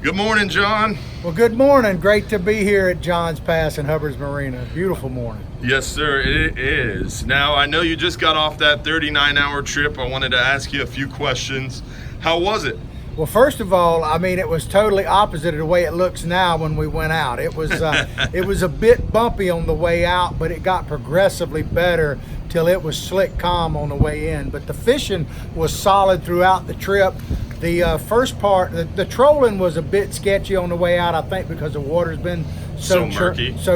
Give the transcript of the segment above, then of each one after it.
Good morning, John. Well, good morning. Great to be here at Johns Pass and Hubbard's Marina. Beautiful morning. Yes, sir, it is. Now, I know you just got off that 39-hour trip. I wanted to ask you a few questions. How was it? Well, first of all, I mean, it was totally opposite of the way it looks now when we went out. It was it was a bit bumpy on the way out, but it got progressively better till it was slick calm on the way in. But the fishing was solid throughout the trip. The first part, the trolling was a bit sketchy on the way out, I think, because the water's been so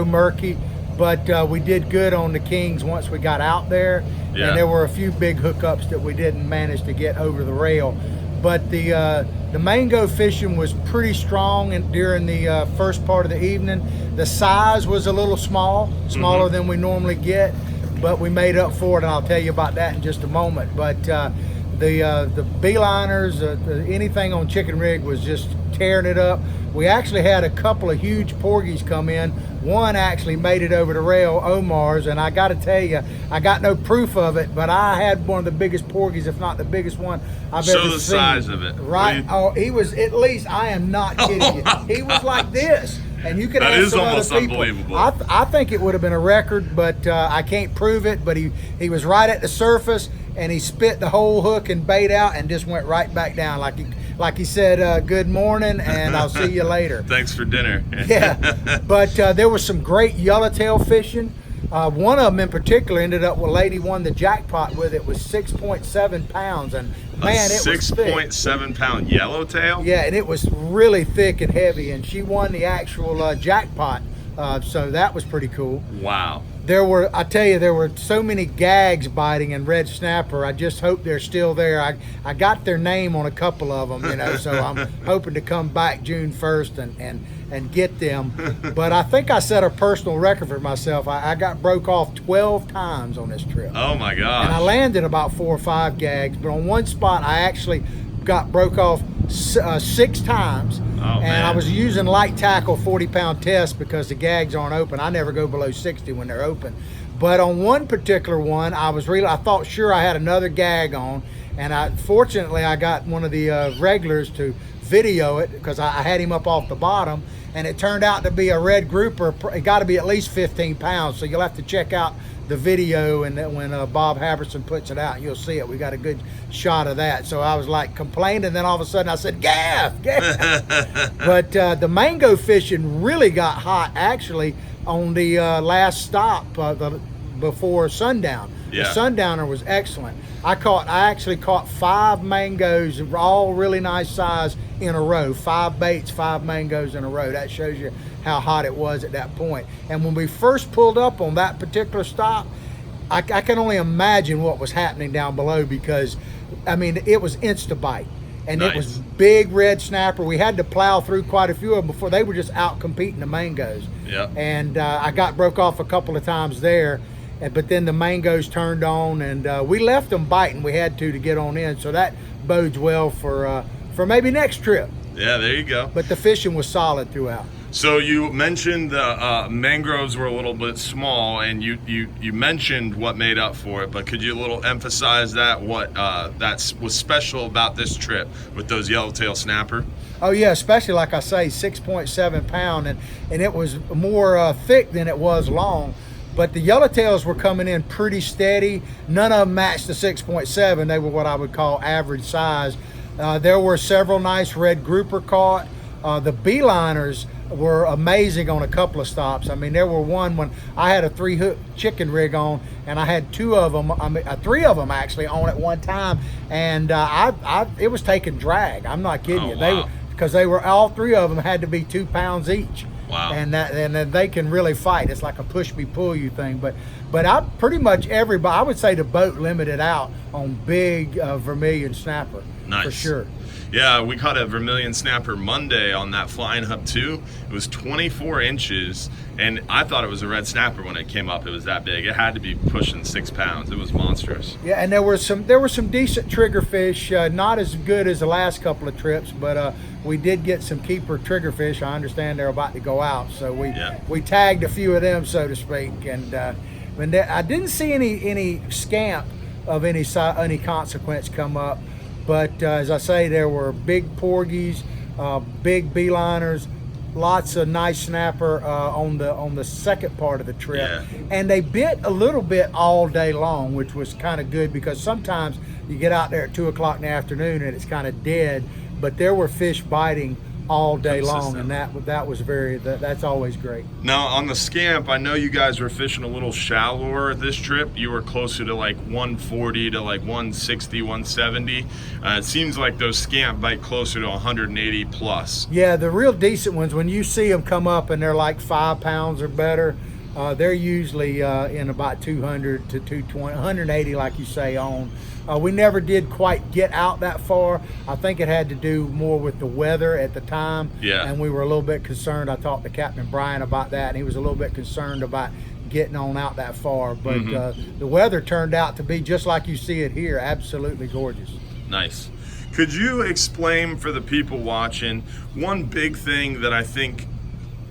murky. But we did good on the Kings once we got out there. Yeah. And there were a few big hookups that we didn't manage to get over the rail. But the mango fishing was pretty strong during the first part of the evening. The size was a little smaller than we normally get, but we made up for it, and I'll tell you about that in just a moment. But the beeliners, anything on chicken rig was just tearing it up. We actually had a couple of huge porgies come in. One actually made it over the rail, Omar's, and I got to tell you, I got no proof of it, but I had one of the biggest porgies, if not the biggest one I've ever seen. Show the size of it. Right? Oh, he was at least, I am not kidding you. He was like this. And you can ask some other people. Unbelievable. I think it would have been a record, but I can't prove it. But he was right at the surface, and he spit the whole hook and bait out, and just went right back down like he said, good morning, and I'll see you later. Thanks for dinner. Yeah, but there was some great yellowtail fishing. One of them in particular ended up with a lady won the jackpot with it. Was 6.7 pounds, and man, it was thick. 6.7 pound yellowtail? Yeah, and it was really thick and heavy, and she won the actual jackpot. So that was pretty cool. Wow. I tell you, there were so many gags biting in red snapper. I just hope they're still there. I got their name on a couple of them, so I'm hoping to come back June 1st and get them. But I think I set a personal record for myself. I got broke off 12 times on this trip. Oh my gosh. And I landed about 4 or 5 gags, but on one spot I actually got broke off 6 times. Oh, and I was using light tackle 40-pound test because the gags aren't open. I never go below 60 when they're open. But on one particular one, I thought sure I had another gag on, and fortunately I got one of the regulars to video it because I had him up off the bottom, and it turned out to be a red grouper. It got to be at least 15 pounds, so you'll have to check out the video, and that when Bob Haberson puts it out, you'll see it. We got a good shot of that. So I was like complaining, and then all of a sudden I said, gaff. But the mango fishing really got hot actually on the last stop before sundown. Yeah. The sundowner was excellent. I actually caught 5 mangoes, all really nice size in a row. 5 baits, 5 mangoes in a row. That shows you how hot it was at that point. And when we first pulled up on that particular stop, I can only imagine what was happening down below, because I mean it was insta-bite, and Nice. It was big red snapper. We had to plow through quite a few of them before they were just out competing the mangoes. Yep. And I got broke off a couple of times there, but then the mangoes turned on, and we left them biting. We had to get on in, so that bodes well for maybe next trip. Yeah, there you go. But the fishing was solid throughout. So you mentioned the mangroves were a little bit small, and you mentioned what made up for it, but could you emphasize that, what that was special about this trip with those yellowtail snapper? Oh yeah, especially like I say, 6.7 pound, and it was more thick than it was long. But the yellowtails were coming in pretty steady. None of them matched the 6.7. They were what I would call average size. There were several nice red grouper caught. The beeliners were amazing on a couple of stops. I mean, there were one when I had a 3-hook chicken rig on, and I had 3 of them actually on at one time, and it was taking drag. I'm not kidding you. Wow. Because they were all 3 of them had to be 2 pounds each. Wow. And then they can really fight. It's like a push me pull you thing. But I pretty much everybody, I would say the boat limited out on big Vermilion Snapper. Nice. For sure. Yeah, we caught a Vermilion Snapper Monday on that flying hub too. It was 24 inches, and I thought it was a red snapper when it came up. It was that big. It had to be pushing 6 pounds. It was monstrous. Yeah, and there were some decent triggerfish, not as good as the last couple of trips, but we did get some keeper triggerfish. I understand they're about to go out, so we tagged a few of them, so to speak. And I didn't see any scamp of any consequence come up. But as I say, there were big porgies, big beeliners, lots of nice snapper on the second part of the trip. Yeah. And they bit a little bit all day long, which was kind of good because sometimes you get out there at 2 o'clock in the afternoon and it's kind of dead, but there were fish biting all day long, and that was that's always great. Now on the Scamp, I know you guys were fishing a little shallower this trip. You were closer to like 140 to like 160, 170. It seems like those Scamp bite closer to 180 plus. Yeah, the real decent ones, when you see them come up and they're like 5 pounds or better, they're usually in about 200 to 220, 180 like you say on. We never did quite get out that far. I think it had to do more with the weather at the time. Yeah. And we were a little bit concerned. I talked to Captain Brian about that, and he was a little bit concerned about getting on out that far. But the weather turned out to be just like you see it here, absolutely gorgeous. Nice. Could you explain for the people watching one big thing that I think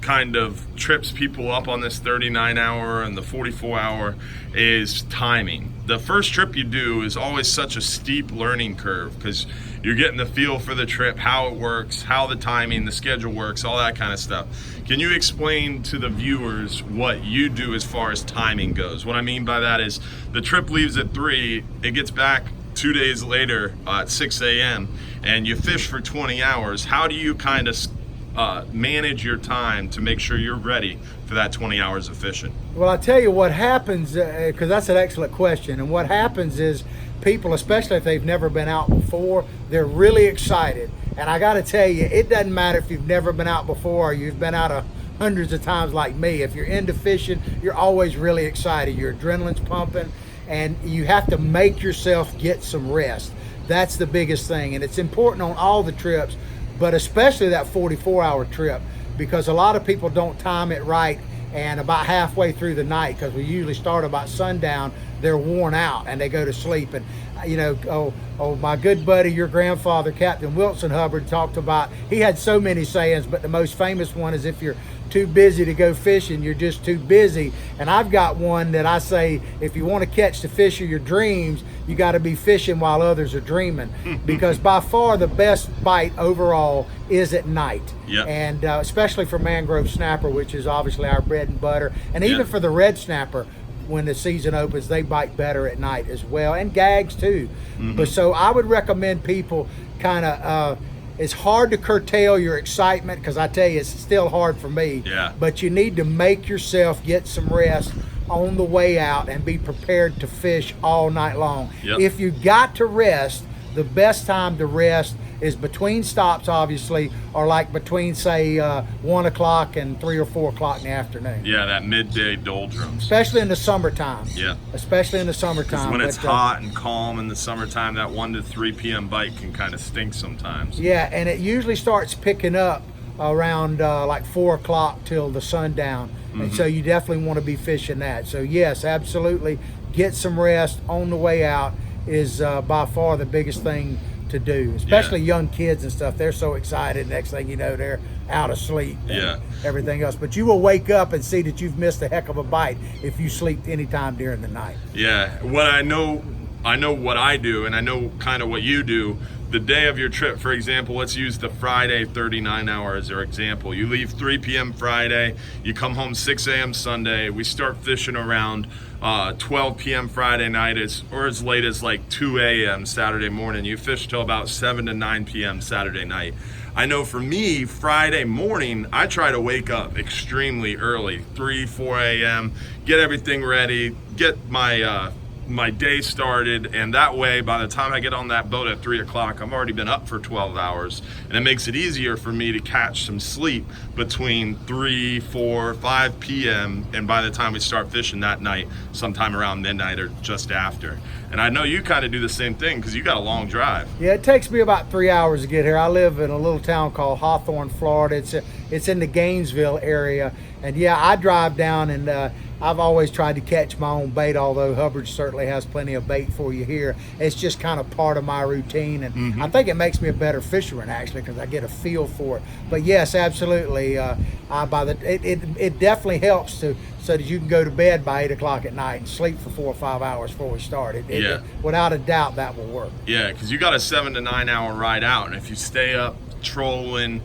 kind of trips people up on this 39-hour and the 44-hour is timing. The first trip you do is always such a steep learning curve because you're getting the feel for the trip, how it works, how the timing, the schedule works, all that kind of stuff. Can you explain to the viewers what you do as far as timing goes? What I mean by that is the trip leaves at 3, it gets back 2 days later at 6 a.m. and you fish for 20 hours. How do you kind of manage your time to make sure you're ready for that 20 hours of fishing? Well, I'll tell you what happens, because that's an excellent question. And what happens is people, especially if they've never been out before, they're really excited. And I got to tell you, it doesn't matter if you've never been out before or you've been out hundreds of times like me. If you're into fishing, you're always really excited. Your adrenaline's pumping, and you have to make yourself get some rest. That's the biggest thing. And it's important on all the trips, but especially that 44-hour trip, because a lot of people don't time it right, and about halfway through the night, because we usually start about sundown, they're worn out and they go to sleep. And you know, my good buddy, your grandfather, Captain Wilson Hubbard, talked about, he had so many sayings, but the most famous one is, if you're too busy to go fishing, you're just too busy. And I've got one that I say, if you want to catch the fish of your dreams, you got to be fishing while others are dreaming. Because by far the best bite overall is at night. Yep. And especially for mangrove snapper, which is obviously our bread and butter, and even for the red snapper, when the season opens, they bite better at night as well, and gags too. But so I would recommend people kind of, it's hard to curtail your excitement, because I tell you, it's still hard for me. Yeah. But you need to make yourself get some rest on the way out and be prepared to fish all night long. Yep. If you got to rest, the best time to rest is between stops, obviously, or like between, say, 1 o'clock and 3 or 4 o'clock in the afternoon. Yeah, that midday doldrums. Especially in the summertime. Yeah. Especially in the summertime. When it's hot and calm in the summertime, that 1 to 3 p.m. bite can kind of stink sometimes. Yeah, and it usually starts picking up around like 4 o'clock till the sundown. And so you definitely want to be fishing that. So yes, absolutely, get some rest on the way out is by far the biggest thing to do, especially young kids and stuff. They're so excited, next thing you know, they're out of sleep and everything else. But you will wake up and see that you've missed a heck of a bite if you sleep anytime during the night. Yeah, what I know what I do, and I know kind of what you do. The day of your trip, for example, let's use the Friday 39 hours as our example. You leave 3 p.m. Friday, you come home 6 a.m. Sunday. We start fishing around 12 p.m. Friday night, or as late as like 2 a.m. Saturday morning. You fish till about 7 to 9 p.m. Saturday night. I know for me, Friday morning, I try to wake up extremely early, 3, 4 a.m., get everything ready, get my day started, and that way by the time I get on that boat at 3 o'clock, I've already been up for 12 hours, and it makes it easier for me to catch some sleep between 3, 4, 5 p.m. and by the time we start fishing that night, sometime around midnight or just after. And I know you kind of do the same thing because you got a long drive. Yeah, it takes me about 3 hours to get here. I live in a little town called Hawthorne, Florida. It's in the Gainesville area, and yeah, I drive down, and I've always tried to catch my own bait, although Hubbard certainly has plenty of bait for you here. It's just kind of part of my routine, and I think it makes me a better fisherman, actually, because I get a feel for it. But yes, absolutely, it definitely helps so that you can go to bed by 8 o'clock at night and sleep for 4 or 5 hours before we start. Without a doubt, that will work. Yeah, because you got a 7 to 9 hour ride out, and if you stay up trolling,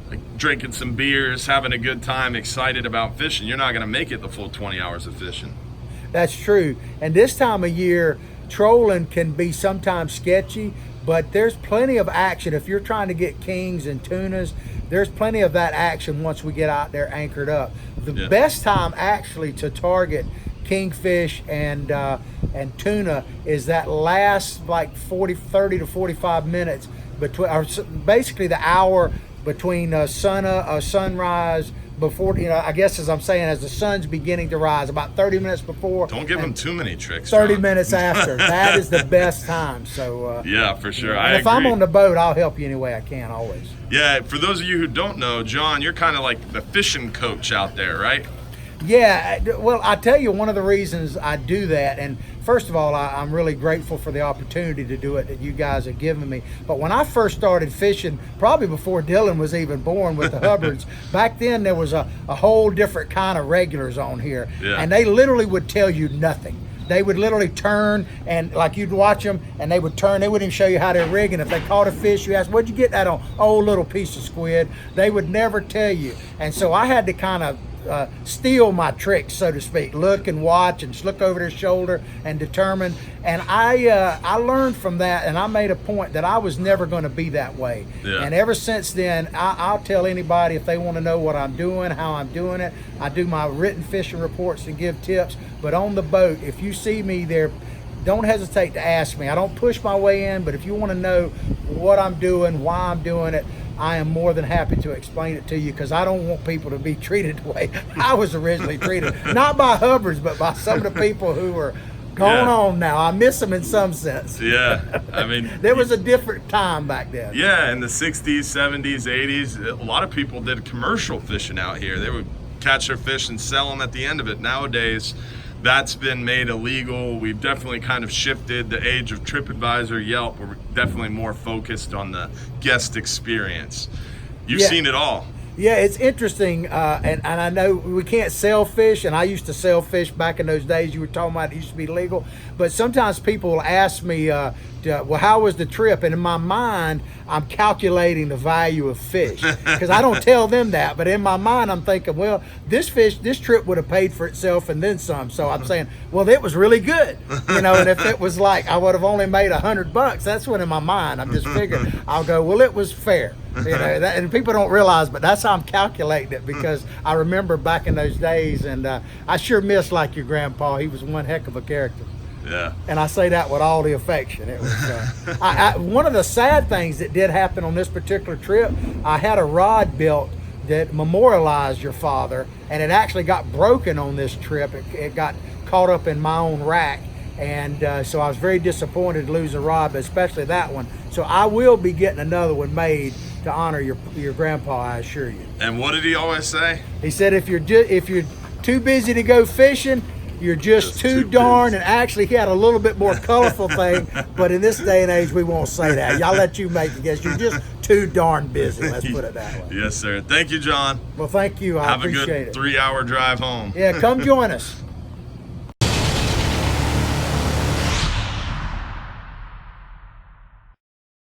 like drinking some beers, having a good time, excited about fishing, you're not going to make it the full 20 hours of fishing. That's true. And this time of year, trolling can be sometimes sketchy, but there's plenty of action. If you're trying to get kings and tunas, there's plenty of that action once we get out there anchored up. The best time actually to target kingfish and tuna is that last like 30 to 45 minutes between, or basically the hour between sunrise, before, I guess as I'm saying, as the sun's beginning to rise, about 30 minutes before. Don't give them too many tricks, 30 John. minutes after. That is the best time. So yeah, for sure. And if I'm on the boat, I'll help you any way I can, always. Yeah, for those of you who don't know, John, you're kind of like the fishing coach out there, right? Yeah, well, I tell you, one of the reasons I do that, and first of all, I'm really grateful for the opportunity to do it that you guys have given me. But when I first started fishing, probably before Dylan was even born with the Hubbards, back then there was a whole different kind of regulars on here. Yeah. And they literally would tell you nothing. They would literally turn, and like you'd watch them, and they would turn. They wouldn't even show you how they're rigging. If they caught a fish, you asked, "What'd you get that on?" "Oh, little piece of squid." They would never tell you. And so I had to kind of steal my tricks, so to speak. Look and watch and just look over their shoulder and determine. And I learned from that, and I made a point that I was never going to be that way. Yeah. And ever since then, I'll tell anybody if they want to know what I'm doing, how I'm doing it. I do my written fishing reports and give tips. But on the boat, if you see me there, don't hesitate to ask me. I don't push my way in, but if you want to know what I'm doing, why I'm doing it, I am more than happy to explain it to you, because I don't want people to be treated the way I was originally treated. Not by Hubbards, but by some of the people who are going on now. I miss them in some sense. Yeah, I mean, there was a different time back then. Yeah, in the 60s, 70s, 80s, a lot of people did commercial fishing out here. They would catch their fish and sell them at the end of it. Nowadays, that's been made illegal. We've definitely kind of shifted the age of TripAdvisor, Yelp. We're definitely more focused on the guest experience. You've seen it all. Yeah, it's interesting, and I know we can't sell fish, and I used to sell fish back in those days you were talking about. It used to be legal, but sometimes people will ask me, well, how was the trip? And in my mind, I'm calculating the value of fish, because I don't tell them that, but in my mind, I'm thinking, well, this trip would have paid for itself and then some. So I'm saying, well, it was really good, and if it was like I would have only made $100, that's what in my mind I'm just figuring. I'll go, well, it was fair. And people don't realize, but that's how I'm calculating it, because I remember back in those days, and I sure miss like your grandpa. He was one heck of a character. Yeah. And I say that with all the affection. It was one of the sad things that did happen on this particular trip. I had a rod built that memorialized your father, and it actually got broken on this trip. It got caught up in my own rack. And so I was very disappointed to lose a rod, but especially that one. So I will be getting another one made to honor your grandpa, I assure you. And what did he always say? He said, if you're too busy to go fishing, you're just too darn busy. And actually he had a little bit more colorful thing, but in this day and age we won't say that. Y'all let you make the guess. You're just too darn busy, let's put it that way. Yes, sir. Thank you, John. Well, thank you. I appreciate it. Have a good 3-hour drive home. Yeah, come join us.